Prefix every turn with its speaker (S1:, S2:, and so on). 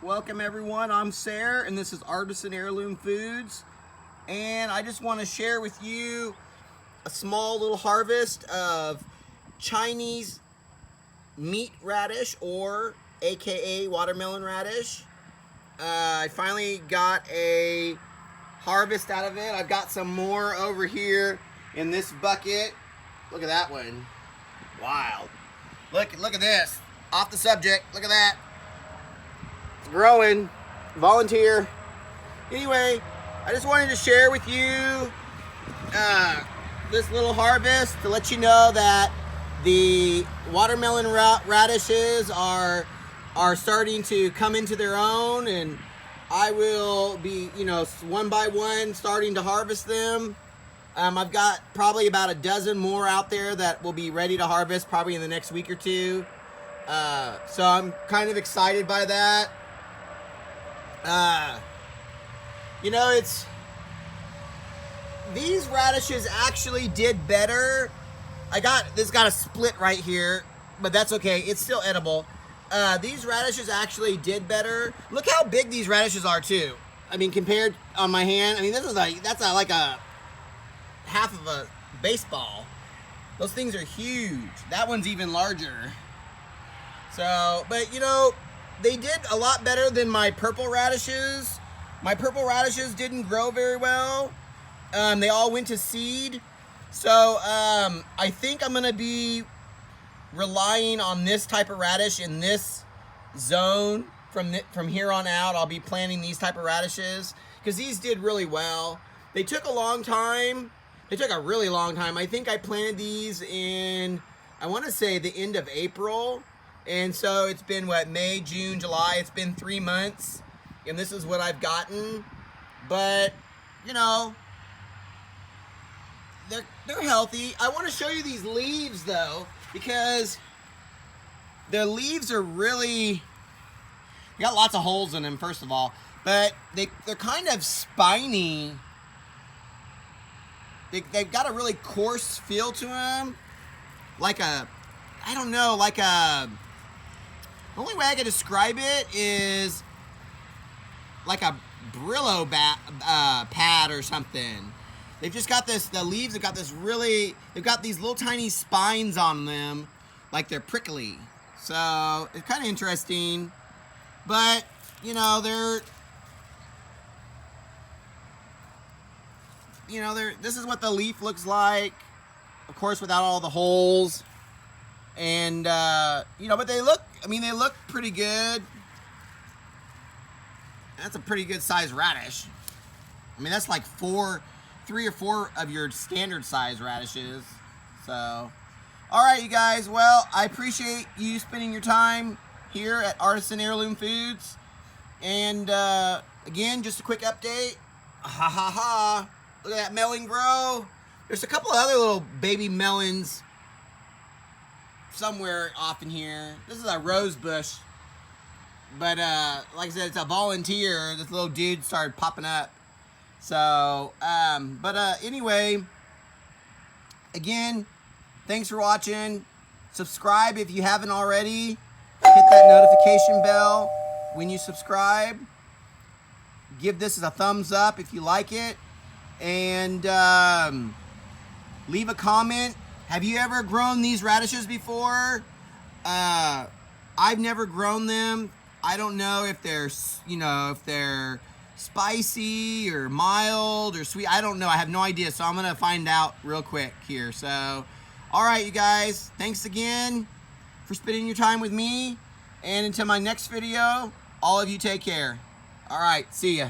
S1: Welcome everyone, I'm Sarah and this is Artisan Heirloom Foods, and I just want to share with you a small little harvest of Chinese meat radish, or aka watermelon radish. I finally got a harvest out of it. I've got some more over here in this bucket. Look at that one. Wow. Look at this. Off the subject, look at that. It's growing. Volunteer. Anyway, I just wanted to share with you this little harvest to let you know that the watermelon radishes are starting to come into their own, and I will be, one by one starting to harvest them. I've got probably about a dozen more out there that will be ready to harvest probably in the next week or two. So I'm kind of excited by that. These radishes actually did better. This got a split right here, but that's okay. It's still edible. These radishes actually did better. Look how big these radishes are too. I mean, compared on my hand, I mean, that's like a half of a baseball. Those things are huge. That one's even larger. So, but they did a lot better than my purple radishes. My purple radishes didn't grow very well. They all went to seed. So, I think I'm gonna be relying on this type of radish in this zone from here on out. I'll be planting these type of radishes because these did really well. They took a long time. They took a really long time. I think I planted these in, I want to say the end of April. And so it's been May, June, July. It's been 3 months, and this is what I've gotten. But they're healthy. I want to show you these leaves though, because the leaves are really, they got lots of holes in them first of all, but they're kind of spiny. They've got a really coarse feel to them, the only way I can describe it is like a Brillo pad or something. They've just got the leaves have got they've got these little tiny spines on them, like they're prickly. So it's kind of interesting, but this is what the leaf looks like, of course, without all the holes. And but they look pretty good. That's a pretty good size radish. I mean, that's like 3 or 4 of your standard size radishes. So, all right, you guys. Well, I appreciate you spending your time here at Artisan Heirloom Foods. And again, just a quick update. Look at that melon grow. There's a couple of other little baby melons somewhere off in here. This is a rose bush, but like I said, it's a volunteer. This little dude started popping up. So anyway, again, thanks for watching. Subscribe if you haven't already. Hit that notification bell when you subscribe. Give this a thumbs up if you like it, and leave a comment. Have you ever grown these radishes before? I've never grown them. I don't know if they're, if they're spicy or mild or sweet. I don't know. I have no idea. So I'm going to find out real quick here. So, all right, you guys. Thanks again for spending your time with me. And until my next video, all of you take care. All right. See ya.